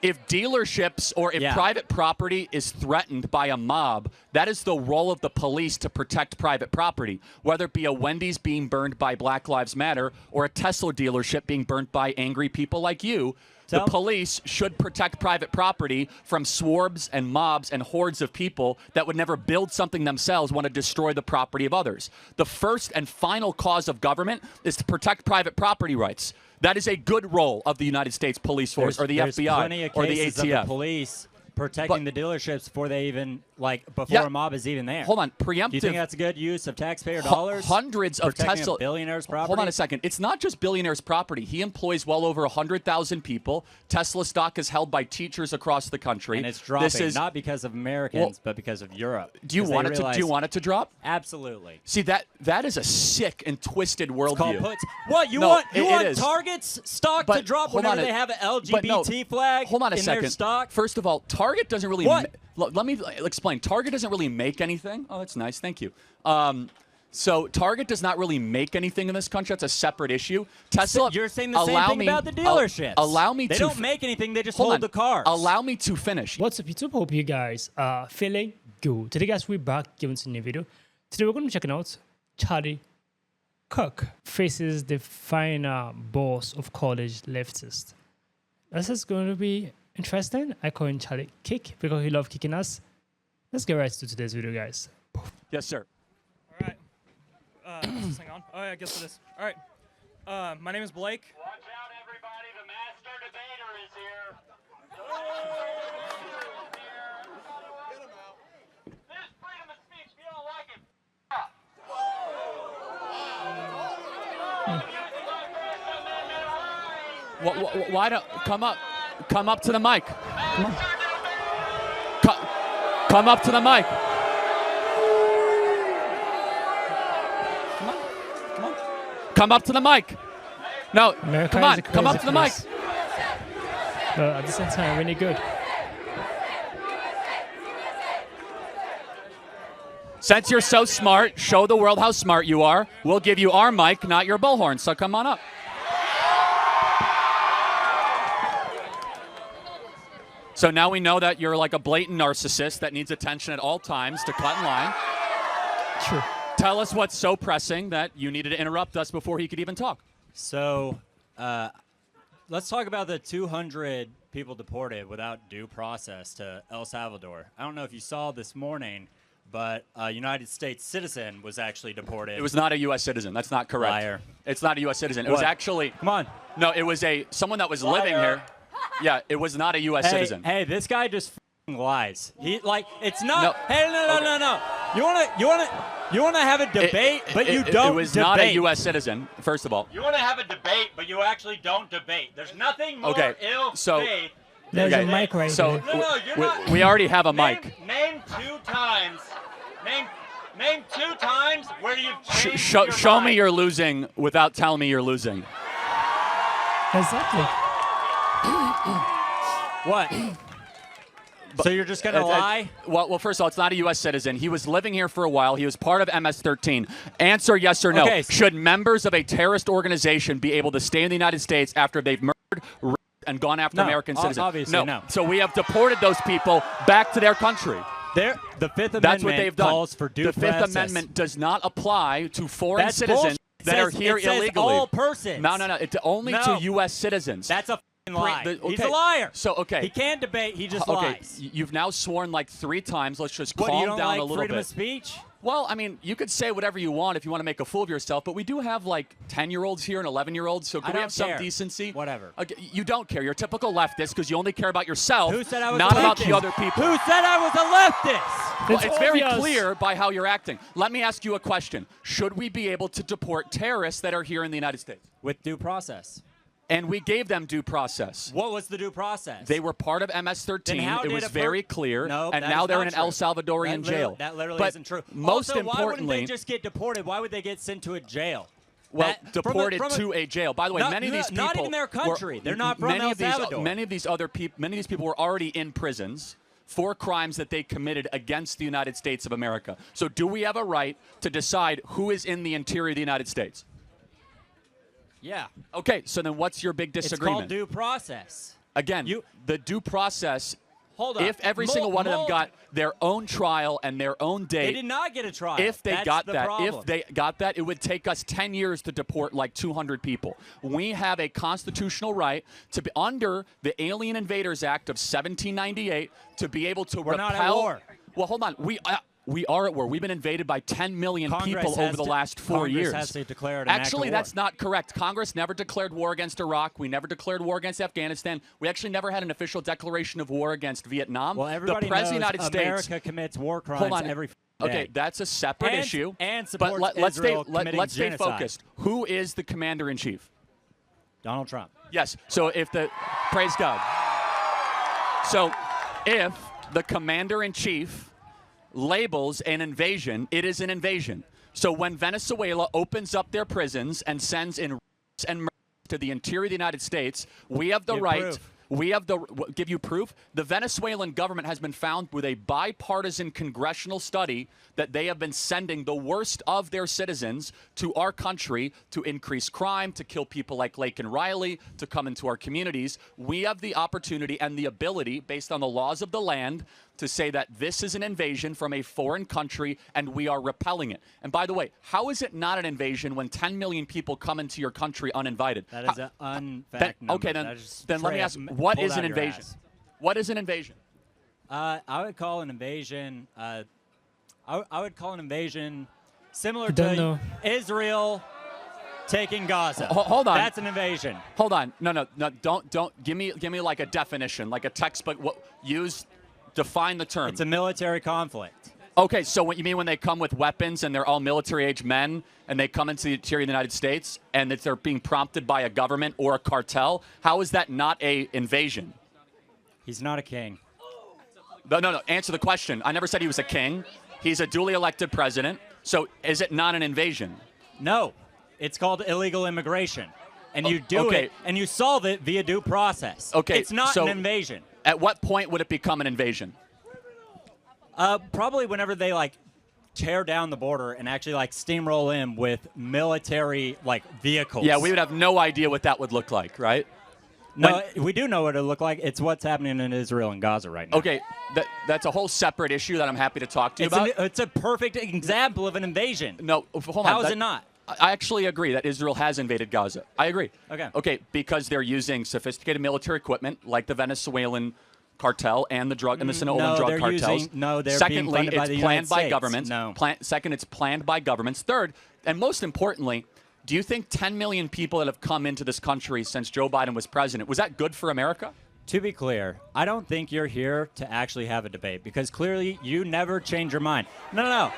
if dealerships or if private property is threatened by a mob, that is the role of the police to protect private property, whether it be a Wendy's being burned by Black Lives Matter or a Tesla dealership being burnt by angry people like you. The police should protect private property from swarms and mobs and hordes of people that would never build something themselves, want to destroy the property of others. The first and final cause of government is to protect private property rights. That is a good role of the United States Police Force or the FBI or the ATF. Of the police protecting the dealerships before they even, before a mob is even there. Hold on, preemptive. Do you think that's a good use of taxpayer dollars? Hundreds of Tesla billionaires' property. Hold on a second. It's not just billionaires' property. He employs well over 100,000 people. Tesla stock is held by teachers across the country. And it's dropping not because of Americans, but because of Europe. Do you want it to? Do you want it to drop? Absolutely. See that is a sick and twisted worldview. What you want? You want Target's stock to drop whenever they have an LGBT flag in their stock? First of all, Target doesn't really. Let me explain. Target doesn't really make anything. Oh, that's nice. Thank you. So Target does not really make anything in this country. That's a separate issue. Tesla. You're saying the same thing about the dealerships. Allow me to. They don't make anything. They just hold the cars. Allow me to finish. What's up, YouTube? Hope you guys are feeling good. Today, guys, we're back giving a new video. Today, we're going to be checking out Charlie Kirk faces the final boss of college leftists. This is going to be interesting. I call him Charlie Kick because he loves kicking us. Let's get right to today's video, guys. Yes, sir. All right. Is this thing on? Oh, yeah, I guess it is. All right. My name is Blake. Watch out, everybody. The master debater is here. Get him out. This is freedom of speech. If you don't like it, Why don't come up to the mic? Come up to the mic. Come up to the mic. No, come on, come up to the mic. At the same time, really good. Since you're so smart, show the world how smart you are. We'll give you our mic, not your bullhorn, so come on up. So now we know that you're like a blatant narcissist that needs attention at all times to cut in line. True. Tell us what's so pressing that you needed to interrupt us before he could even talk. So let's talk about the 200 people deported without due process to El Salvador. I don't know if you saw this morning, but a United States citizen was actually deported. It was not a U.S. citizen. That's not correct. Liar. It's not a U.S. citizen. It was actually... Come on. No, it was someone that was living here. Yeah, it was not a U.S. citizen. Hey, this guy just lies. It's not. No. Hey, no. You wanna have a debate, but you don't. It was not a U.S. citizen. First of all. You want to have a debate, but you actually don't debate. There's nothing more ill-faith. There's a mic right so there. You're not. We already have a mic. Name 2 times. Name 2 times where you've changed Show me you're losing without telling me you're losing. Exactly. What? So you're just going to lie? Well, first of all, it's not a U.S. citizen. He was living here for a while. He was part of MS-13. Answer yes or no. Okay. Should members of a terrorist organization be able to stay in the United States after they've murdered, raped, and gone after American citizens? Obviously, no. So we have deported those people back to their country. The Fifth Amendment That's what they've done. calls for due process. The Fifth Amendment does not apply to foreign citizens that are here illegally. It says all persons. No. It's only to U.S. citizens. That's a lie. Okay. He's a liar. So, okay. He can't debate. He just lies. You've now sworn like 3 times. Let's just What, calm you don't down like a little freedom bit. of speech? Well, I mean, you could say whatever you want if you want to make a fool of yourself, but we do have like 10-year-olds here and 11-year-olds, so can we have some decency? Whatever. Okay, you don't care. You're a typical leftist because you only care about yourself, Who said I was not a leftist? about the other people. Who said I was a leftist? Well, it's very clear by how you're acting. Let me ask you a question. Should we be able to deport terrorists that are here in the United States? With due process. And we gave them due process. What was the due process? They were part of MS-13. It was very clear. No, and now they're in an El Salvadorian jail. That literally but isn't true. Most also, importantly, why wouldn't they just get deported? Why would they get sent to a jail? Well, deported to a jail. By the way, many of these people, not even their country. They're not from El Salvador. Many of these people were already in prisons for crimes that they committed against the United States of America. So, do we have a right to decide who is in the interior of the United States? Yeah. Okay, so then what's your big disagreement? It's called due process. Again, the due process. Hold on. If every single one of them got their own trial and their own date. They did not get a trial. If they got that, problem. it would take us 10 years to deport like 200 people. We have a constitutional right to be under the Alien Invaders Act of 1798 to be able to We're repel. not at war. Well, hold on. We are at war. We've been invaded by 10 million people over the last 4 years. Congress has to declare an Actually, act of war. that's not correct. Congress never declared war against Iraq. We never declared war against Afghanistan. We actually never had an official declaration of war against Vietnam. Well, everybody the President knows of the United America States commits war crimes Hold on. every day. Okay, that's a separate issue. And supports but let's Israel stay committing let's stay genocide. focused. Who is the commander-in-chief? Donald Trump. Yes. So praise God. So if the commander-in-chief labels an invasion, it is an invasion. So when Venezuela opens up their prisons and sends in and murder to the interior of the United States, we have the right. Proof. We have give you proof. The Venezuelan government has been found with a bipartisan congressional study that they have been sending the worst of their citizens to our country to increase crime, to kill people like Lake and Riley, to come into our communities. We have the opportunity and the ability, based on the laws of the land, to say that this is an invasion from a foreign country and we are repelling it. And by the way, how is it not an invasion when 10 million people come into your country uninvited? That is an unfact number. Okay, then let me ask, what is an invasion? What is an invasion? I would call an invasion. I would call an invasion similar Don't to know. Israel taking Gaza. Hold on. That's an invasion. Hold on. No. Don't give me like a definition, like a textbook. Define the term. It's a military conflict. Okay, so what you mean when they come with weapons and they're all military-age men and they come into the interior of the United States and that they're being prompted by a government or a cartel? How is that not a invasion? He's not a king. No. Answer the question. I never said he was a king. He's a duly elected president. So is it not an invasion? No. It's called illegal immigration. And you do it, and you solve it via due process. Okay, It's not an invasion. At what point would it become an invasion? Probably whenever they tear down the border and actually steamroll in with military vehicles. Yeah, we would have no idea what that would look like, right? No, we do know what it would look like. It's what's happening in Israel and Gaza right now. Okay, that's a whole separate issue that I'm happy to talk to you about. It's a perfect example of an invasion. No, hold on. How is it not? I actually agree that Israel has invaded Gaza. I agree. Okay. Okay, because they're using sophisticated military equipment like the Venezuelan cartel and the drug and the Sinaloan drug cartels. They're Secondly, being funded by the it's United planned by States. governments. No. Second, it's planned by governments. Third, and most importantly, do you think 10 million people that have come into this country since Joe Biden was president, was that good for America? To be clear, I don't think you're here to actually have a debate because clearly you never change your mind. No.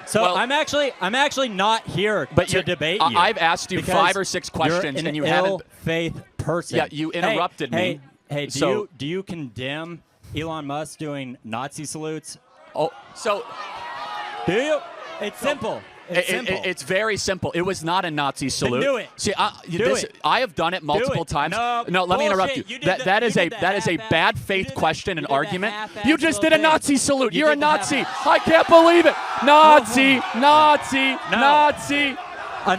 So Well, I'm actually not here to debate you. I've asked you because 5 or 6 questions you're and you an haven't. ill-faith person. Yeah, you interrupted me. Hey, So- do you condemn Elon Musk doing Nazi salutes? Oh, so Do you? It's simple. It's simple. It's very simple. It was not a Nazi salute. do it. See, Do it. I have done it multiple times. No, let me interrupt you. bullshit. You did That is a bad faith question and argument. You just did a Nazi salute. You're a Nazi. I can't believe it. Nazi.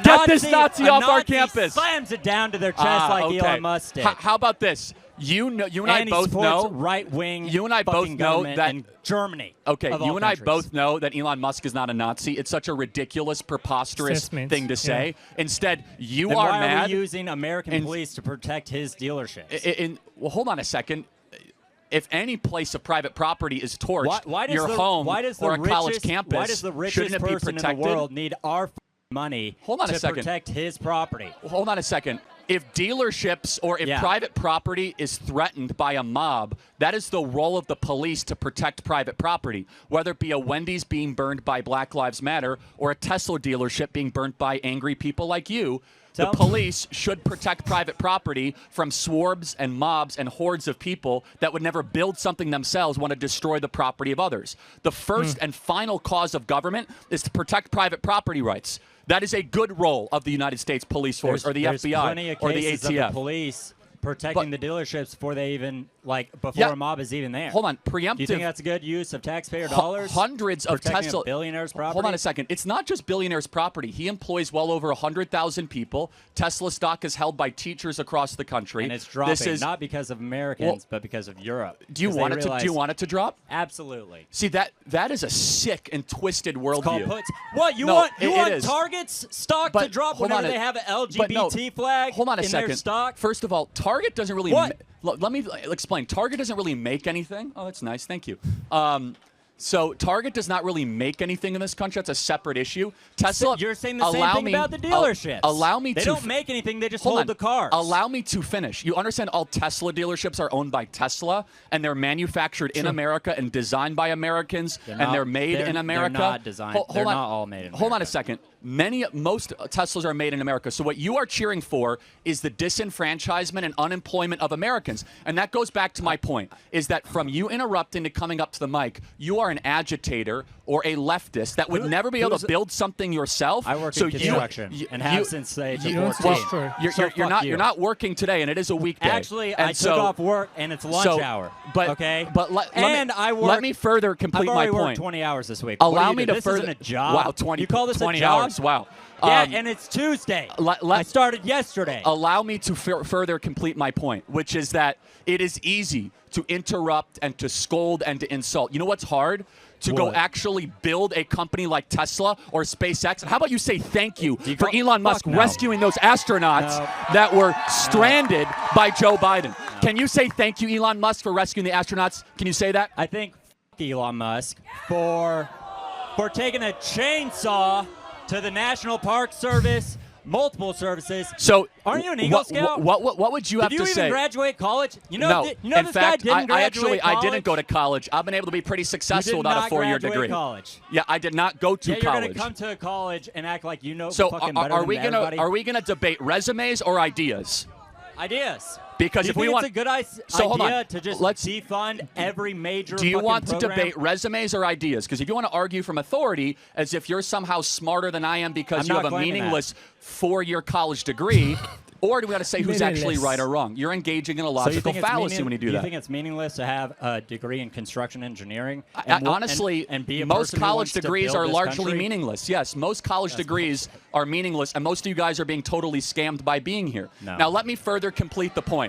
Get this Nazi off our campus. Slams it down to their chest like okay. Elon Musk did. How about this? You and I And he both supports know. right-wing. You and I both fucking know government that in Germany. Okay, of all you and I countries. both know that Elon Musk is not a Nazi. It's such a ridiculous, preposterous Assessment, thing to say. Instead, you Then are why mad. are we using American police to protect his dealerships? Well, hold on a second. If any place of private property is torched, Why does your home the or a college richest- campus, why does the richest shouldn't it be person protected? in the world need our money Hold on a to second. protect his property? Hold on a second. If dealerships or if Yeah. private property is threatened by a mob, that is the role of the police to protect private property, whether it be a Wendy's being burned by Black Lives Matter or a Tesla dealership being burnt by angry people like you. The police should protect private property from swarms and mobs and hordes of people that would never build something themselves, want to destroy the property of others. The first and final cause of government is to protect private property rights. That is a good role of the United States police force or the There's FBI plenty of or the cases of ATF. the police protecting the dealerships before they even before a mob is even there. Hold on, preemptive. Do you think that's a good use of taxpayer dollars? Hundreds of Tesla billionaires' property. Hold on a second. It's not just billionaires' property. He employs well over 100,000 people. Tesla stock is held by teachers across the country, and it's dropping not because of Americans, but because of Europe. Do you want it to? Do you want it to drop? Absolutely. See that is a sick and twisted worldview. What you want? You want Target's stock to drop whenever they have an LGBT flag in their stock? First of all, Target doesn't really. Let me explain. Target doesn't really make anything. Oh, that's nice. Thank you. So Target does not really make anything in this country. That's a separate issue. Tesla. You're saying the same thing about the dealerships. Allow me to. They don't make anything. They just hold the cars. Allow me to finish. You understand? All Tesla dealerships are owned by Tesla, and they're manufactured in America and designed by Americans, they're made in America. They're not designed. They're not all made in America. Hold on a second. Most Teslas are made in America. So what you are cheering for is the disenfranchisement and unemployment of Americans. And that goes back to my point, is that from you interrupting to coming up to the mic, you are an agitator or a leftist that would never be able to build something yourself. I work in construction and have since the age of 14. You're not working today, and it is a weekday. Actually, I took off work, and it's lunch hour. But let me further complete my point. I've already worked 20 hours this week. Allow me to this further. isn't a job. Wow, 20. You call this 20 a job? hours. Wow. Yeah, and it's Tuesday. I started yesterday. Allow me to further complete my point, which is that it is easy to interrupt and to scold and to insult. You know what's hard? To go actually build a company like Tesla or SpaceX. How about you say thank you for Elon Musk rescuing those astronauts that were stranded by Joe Biden? Can you say thank you, Elon Musk, for rescuing the astronauts? Can you say that? I think Elon Musk for taking a chainsaw to the National Park Service, multiple services. So, aren't you an Eagle Scout? What would you have to say? Did you even graduate college? No. In fact, I didn't go to college. I've been able to be pretty successful without a 4-year degree. College. Yeah, I did not go to college. You're going to come to college and act like you know fucking better are we than gonna debate resumes or ideas? Ideas. Because if we want, it's a good idea to just defund every major. Do you want to program? debate resumes or ideas? Because if you want to argue from authority, as if you're somehow smarter than I am because you have a meaningless 4-year college degree, or do we got to say who's actually right or wrong? You're engaging in a logical fallacy when you do that. Do you think it's meaningless to have a degree in construction engineering? Honestly, and be a most college degrees are largely country? Meaningless. Yes, most college degrees are meaningless, and most of you guys are being totally scammed by being here. No. Now, let me further complete the point.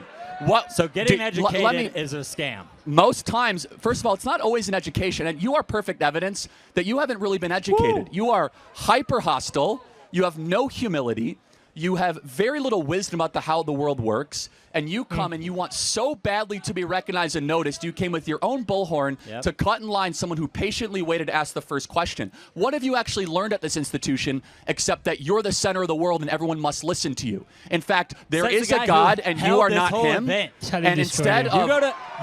So getting educated is a scam. Most times, first of all, it's not always an education, and you are perfect evidence that you haven't really been educated. You are hyper hostile. You have no humility. You have very little wisdom about how the world works, and you come and you want so badly to be recognized and noticed, you came with your own bullhorn to cut in line someone who patiently waited to ask the first question. What have you actually learned at this institution except that you're the center of the world and everyone must listen to you? In fact, there is a God and you are not him. And instead of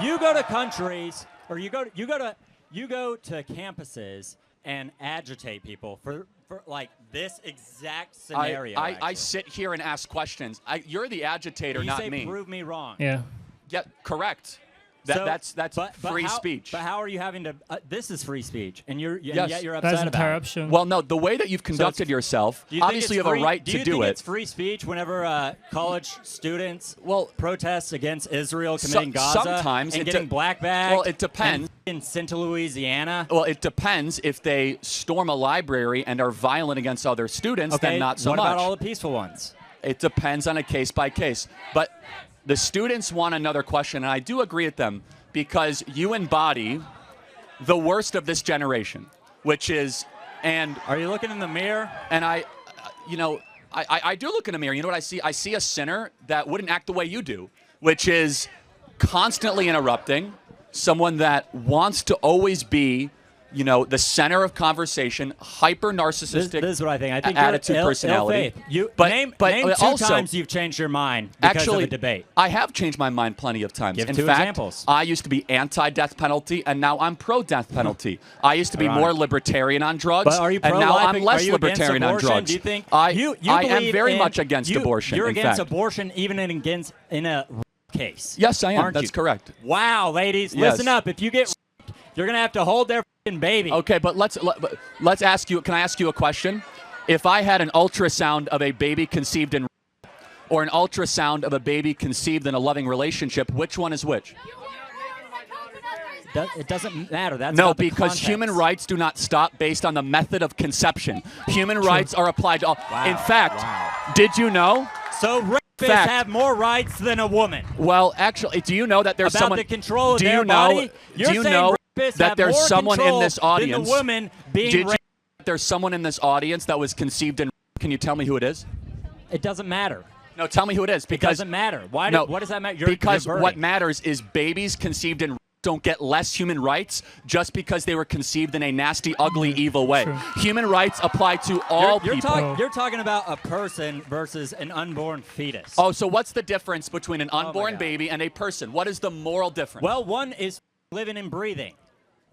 you go to countries or you go to campuses and agitate people for like this exact scenario. I sit here and ask questions. You're the agitator, not me. Prove me wrong. Yeah. Yeah, correct. That's free speech. But how are you having to? This is free speech, and yet you're upset That's about interruption. it. Well, no, the way that you've conducted yourself, obviously you have a right to do it. Do you think it's free speech whenever college students protest against Israel committing Gaza sometimes and getting black bagged? Well, it depends. In Central Louisiana? Well, it depends. If they storm a library and are violent against other students, then not so much. What about all the peaceful ones? It depends on a case by case. But the students want another question, and I do agree with them because you embody the worst of this generation, which is, and are you looking in the mirror? And I do look in the mirror. You know what I see? I see a sinner that wouldn't act the way you do, which is constantly interrupting, someone that wants to always be, the center of conversation, hyper narcissistic. This is what I think. I think attitude, you're personality. Name two times you've changed your mind because of a debate. I have changed my mind plenty of times. Give In two fact, examples. I used to be anti-death penalty, and now I'm pro-death penalty. I used to be more libertarian on drugs, but are you and now I'm less are you libertarian on drugs. Do you think I am very much against abortion. You're in against fact. abortion, even in a case. Yes, I am. Aren't That's you? correct. Wow, ladies, Yes. listen up. If you get, you're gonna have to hold their baby. Okay, but let's ask you. Can I ask you a question? If I had an ultrasound of a baby conceived in, or an ultrasound of a baby conceived in a loving relationship, which one is which? It doesn't matter. That's no, about the because context. human rights do not stop based on the method of conception. Human rights are applied to all. Wow. In fact, did you know? So rapists have more rights than a woman. Well, actually, do you know that there's about someone? the control of do their you know? body? You're do you saying know rapists that have there's more someone in control this audience? than the woman being did you raped? there's someone in this audience that was conceived in? Can you tell me who it is? It doesn't matter. No, tell me who it is. Because it doesn't matter. Why? What does that matter? Because what matters is babies conceived in don't get less human rights just because they were conceived in a nasty, ugly, evil way. True. Human rights apply to all people. You're talking about a person versus an unborn fetus. Oh, so what's the difference between an unborn baby and a person? What is the moral difference? Well, one is living and breathing.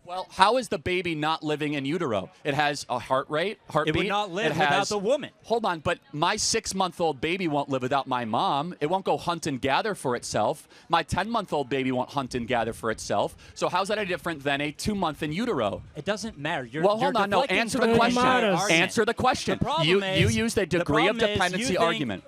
Well, how is the baby not living in utero? It has a heartbeat. It would not live without the woman. Hold on, but my 6-month-old baby won't live without my mom. It won't go hunt and gather for itself. My 10-month-old baby won't hunt and gather for itself. So how's that any different than a 2-month in utero? It doesn't matter. Hold on. No, answer the question. Answer the question. You used a degree of dependency argument.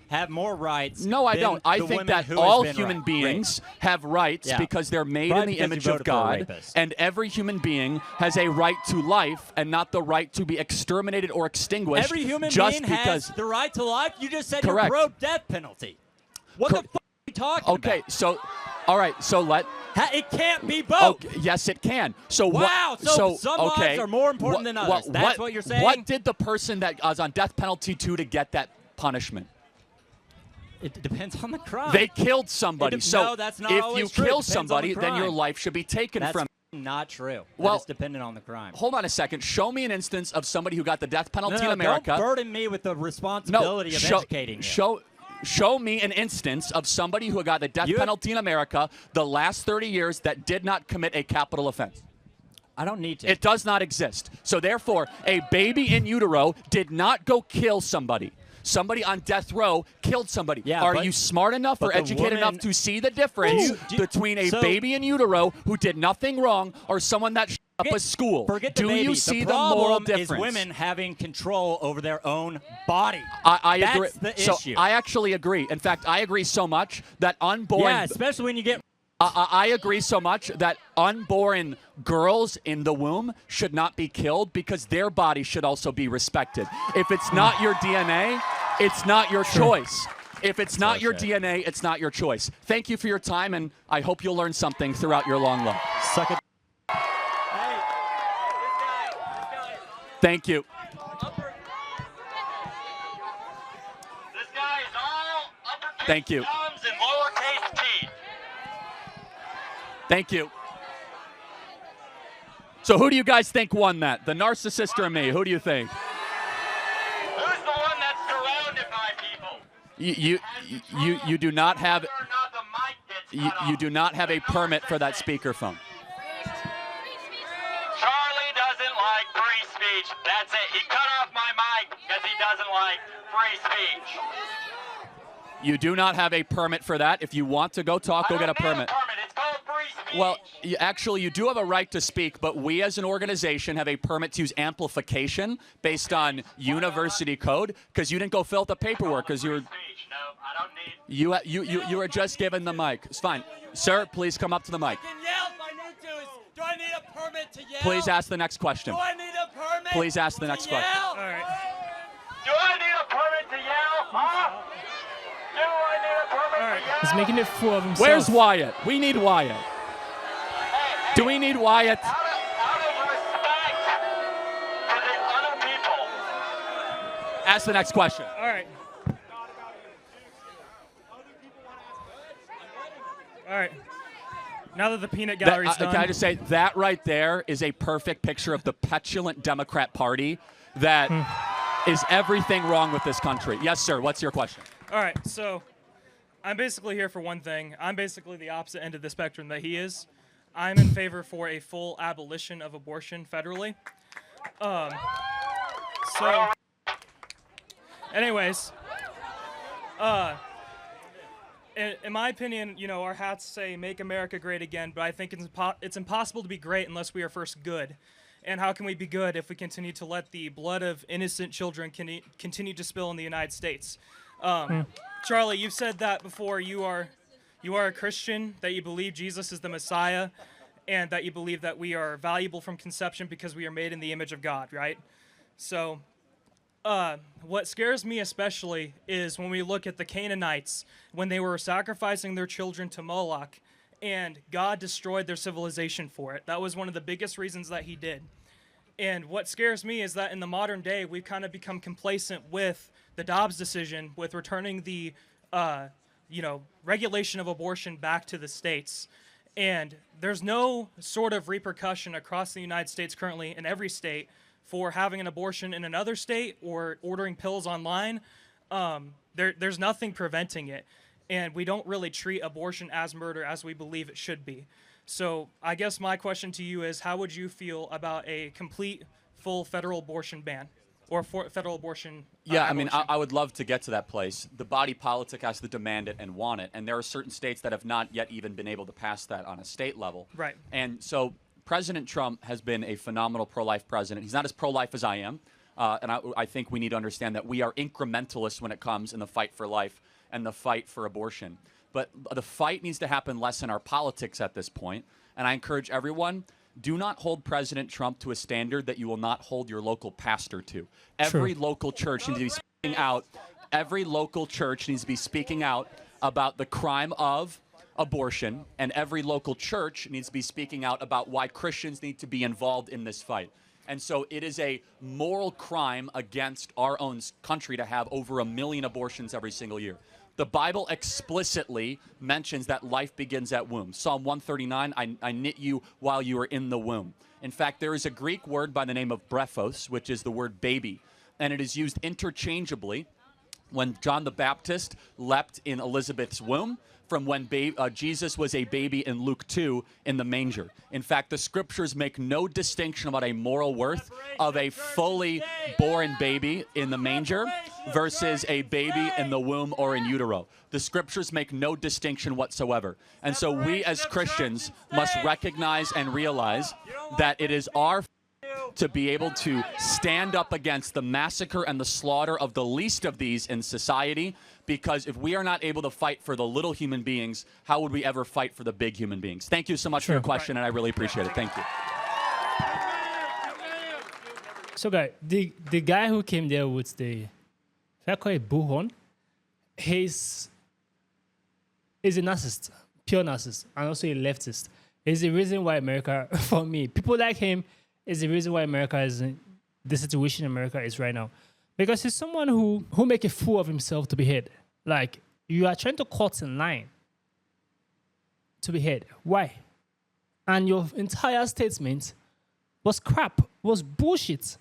Have more rights. No, I don't. I think that all human beings have rights because they're made in the image of God, and every human being has a right to life and not the right to be exterminated or extinguished. Every human just being because has the right to life. You just said Correct. you're pro-death penalty. What the fuck are you talking about? Okay, so, all right, so it can't be both. Okay, yes, it can. So wow. So some lives are more important than others. That's what you're saying. What did the person that was on death penalty to get that punishment? It depends on the crime. They killed somebody. No, that's not if always you true. kill Depends on the somebody, then your crime. life should be taken That's from not true. Well, it's dependent on the crime. Hold on a second. Show me an instance of somebody who got the death penalty in America. Don't burden me with the responsibility of educating you. Show me an instance of somebody who got the death penalty in America the last 30 years that did not commit a capital offense. I don't need to. It does not exist. So therefore, a baby in utero did not go kill somebody. Somebody on death row killed somebody. Yeah, Are you smart enough or educated enough to see the difference between a baby in utero who did nothing wrong or someone that shut up a school? Forget the Do baby. you see the moral problem difference? is women having control over their own body. I agree. That's the issue. I actually agree. In fact, I agree so much that unborn. Yeah, especially when you get. I agree so much that unborn girls in the womb should not be killed because their body should also be respected. If it's not your DNA, it's not your choice. If it's not your DNA, it's not your choice. Thank you for your time, and I hope you'll learn something throughout your long life. Suck it. Thank you. This guy is all uppercase Thank you. thumbs and lowercase t. Thank you. So who do you guys think won that? The narcissist or me? Who do you think? Who's the one that's surrounded by people? You do not have Whether or not the mic gets cut you off. do not have a permit for that speakerphone. Charlie doesn't like free speech. That's it. He cut off my mic because he doesn't like free speech. You do not have a permit for that. If you want to go talk, go get a permit. It's called free speech. Well, actually, you do have a right to speak, but we as an organization have a permit to use amplification based on university code because you didn't go fill out the paperwork because you were. No, I don't need. You were just given the mic. It's fine. Sir, please come up to the mic. I can yell if I need to. Do I need a permit to yell? Please ask the next question. Do I need a permit? Please ask the next question. All right. Do I need a permit to yell? Huh? Do I need a permit All right. to yell? He's making a fool of himself. Where's Wyatt? We need Wyatt. Do we need Wyatt? Out of respect for the other people. Ask the next question. All right. All right. Now that the peanut gallery's done. Can I just say, that right there is a perfect picture of the petulant Democrat Party that is everything wrong with this country. Yes, sir. What's your question? All right, so I'm basically here for one thing. I'm basically the opposite end of the spectrum that he is. I'm in favor for a full abolition of abortion federally. So, anyways, in my opinion, you know, our hats say "Make America Great Again," but I think it's impossible to be great unless we are first good. And how can we be good if we continue to let the blood of innocent children continue to spill in the United States? Charlie, you've said that before. You are a Christian, that you believe Jesus is the Messiah, and that you believe that we are valuable from conception because we are made in the image of God, right? So what scares me especially is when we look at the Canaanites, when they were sacrificing their children to Moloch, and God destroyed their civilization for it. That was one of the biggest reasons that he did. And what scares me is that in the modern day, we've kind of become complacent with the Dobbs decision, with returning the, regulation of abortion back to the states. And there's no sort of repercussion across the United States currently in every state for having an abortion in another state or ordering pills online. There's nothing preventing it. And we don't really treat abortion as murder as we believe it should be. So I guess my question to you is, how would you feel about a complete, full federal abortion ban or federal abortion? I would love to get to that place. The body politic has to demand it and want it. And there are certain states that have not yet even been able to pass that on a state level. Right. And so President Trump has been a phenomenal pro-life president. He's not as pro-life as I am. And I think we need to understand that we are incrementalists when it comes in the fight for life and the fight for abortion. But the fight needs to happen less in our politics at this point. And I encourage everyone, do not hold President Trump to a standard that you will not hold your local pastor to. Every local church needs to be speaking out. Every local church needs to be speaking out about the crime of abortion. And every local church needs to be speaking out about why Christians need to be involved in this fight. And so it is a moral crime against our own country to have over 1 million abortions every single year. The Bible explicitly mentions that life begins at womb. Psalm 139, I knit you while you are in the womb. In fact, there is a Greek word by the name of brephos, which is the word baby, and it is used interchangeably when John the Baptist leapt in Elizabeth's womb from when Jesus was a baby in Luke 2 in the manger. In fact, the scriptures make no distinction about a moral worth of a fully born baby in the manger versus a baby in the womb or in utero. The scriptures make no distinction whatsoever. And so we as Christians must recognize and realize that it is our to be able to stand up against the massacre and the slaughter of the least of these in society, because if we are not able to fight for the little human beings, how would we ever fight for the big human beings? Thank you so much for your question, and I really appreciate it. Thank you. So, guys, the guy who came there with the, if I call it bullhorn, he's a narcissist, pure narcissist, and also a leftist. Is the reason why America, for me, people like him, is the reason why America is in the situation America is right now. Because he's someone who make a fool of himself to be heard. Like, you are trying to cut in line to be heard. Why? And your entire statement was crap, was bullshit.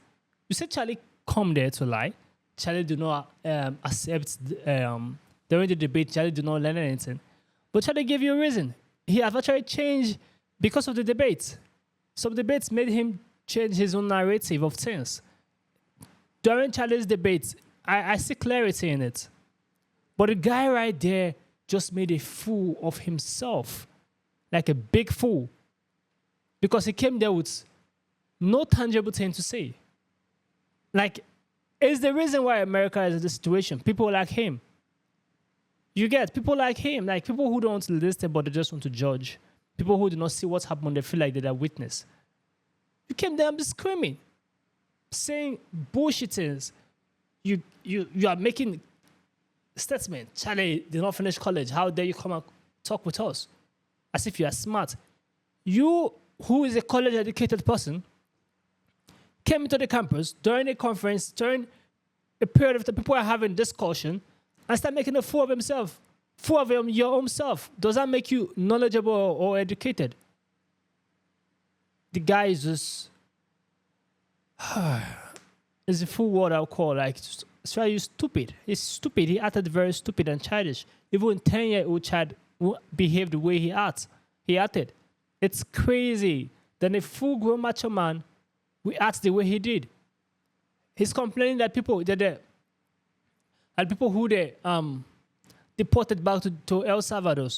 You said Charlie come there to lie. Charlie do not accept, during the debate, Charlie do not learn anything. But Charlie gave you a reason. He has actually changed because of the debate. Some debates made him change his own narrative of things. During Charlie's debate, I see clarity in it. But the guy right there just made a fool of himself. Like a big fool. Because he came there with no tangible thing to say. Like, it's the reason why America is in this situation. People like him. You get people like him, like people who don't listen but they just want to judge. People who do not see what's happened, they feel like they're a witness. You came there and screaming, saying bullshit things. You are making statement. Charlie did not finish college. How dare you come and talk with us? As if you are smart. You, who is a college-educated person, came into the campus during a conference, during a period of the people are having discussion, and start making a fool of himself. Fool of your own self. Does that make you knowledgeable or educated? The guy is just... it's a full word I'll call. Like, it's why you're stupid. He's stupid. He acted very stupid and childish. Even a 10-year-old child behaved the way he acted. It's crazy. Then a full-grown macho man will act the way he did. He's complaining that people who they deported back to El Salvador,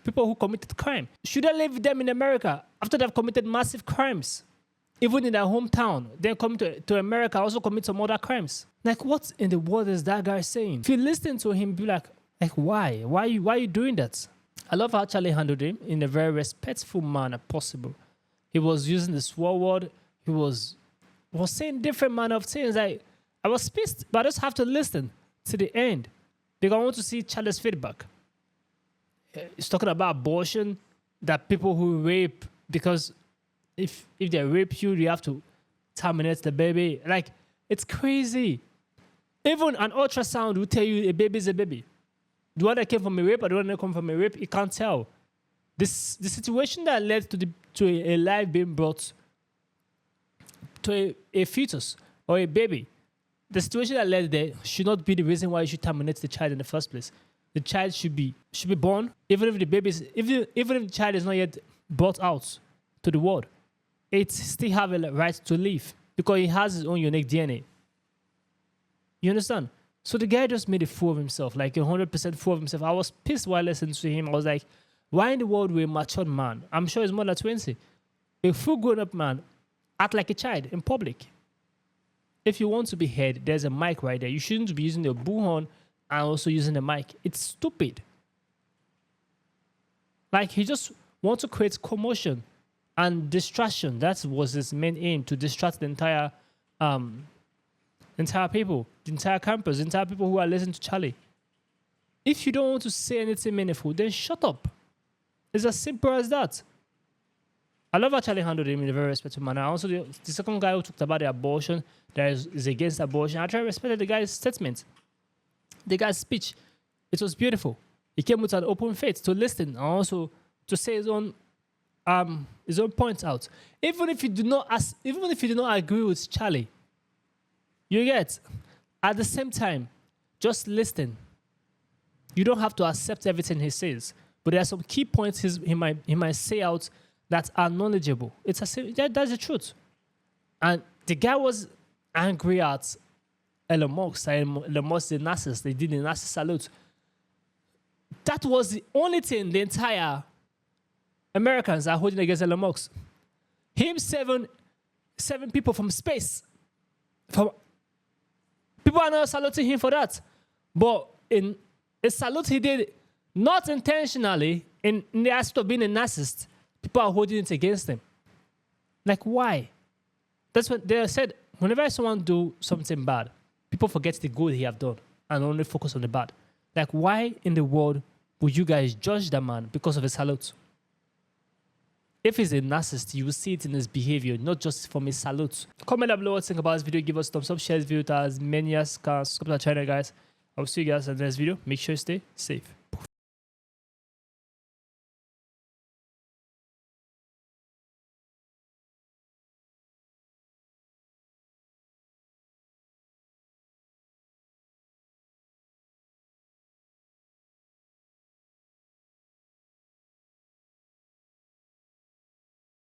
people who committed crime, should I leave them in America after they've committed massive crimes even in their hometown, then come to America, also commit some other crimes. Like, what in the world is that guy saying? If you listen to him, be like why? Why are you doing that? I love how Charlie handled him in a very respectful manner possible. He was using the swear word. He was saying different manner of things. Like, I was pissed, but I just have to listen to the end because I want to see Charlie's feedback. He's talking about abortion, that people who rape, because if they rape you, you have to terminate the baby. Like, it's crazy. Even an ultrasound will tell you a baby is a baby. The one that came from a rape or the one that came from a rape, you can't tell. The situation that led to a life being brought to a fetus or a baby, the situation that led there should not be the reason why you should terminate the child in the first place. The child should be born, even if the child is not yet brought out to the world. It still have a right to live because he has his own unique DNA. You understand? So the guy just made a fool of himself, like 100% fool of himself. I was pissed while listening to him. I was like, why in the world will a matured man, I'm sure he's more than 20, a full grown-up man, act like a child in public? If you want to be heard, there's a mic right there. You shouldn't be using the bullhorn and also using the mic. It's stupid. Like, he just wants to create commotion and distraction. That was his main aim, to distract the entire people, the entire campus, the entire people who are listening to Charlie. If you don't want to say anything meaningful, then shut up. It's as simple as that. I love how Charlie handled him in a very respectful manner. Also, the second guy who talked about the abortion, that is against abortion, I try to respect the guy's statement. The guy's speech, it was beautiful. He came with an open faith to listen and also to say his own points out. Even if you do not agree with Charlie, you get, at the same time, just listen. You don't have to accept everything he says, but there are some key points he might say out that are knowledgeable. That's the truth. And the guy was angry at Elon Musk. Elon Musk, the narcissist, they did the narcissist salute. That was the only thing the entire Americans are holding against Elon Musk. Him, seven people from space. People are not saluting him for that. But in a salute he did not intentionally, in the aspect of being a narcissist, people are holding it against him. Like, why? That's what they said. Whenever someone do something bad, people forget the good he have done and only focus on the bad. Like, why in the world would you guys judge that man because of his salute? If he's a narcissist, you will see it in his behavior, not just from his salute. Comment down below what you think about this video. Give us a thumbs up, share this video to as many as can. Subscribe to our channel, guys. I will see you guys in the next video. Make sure you stay safe.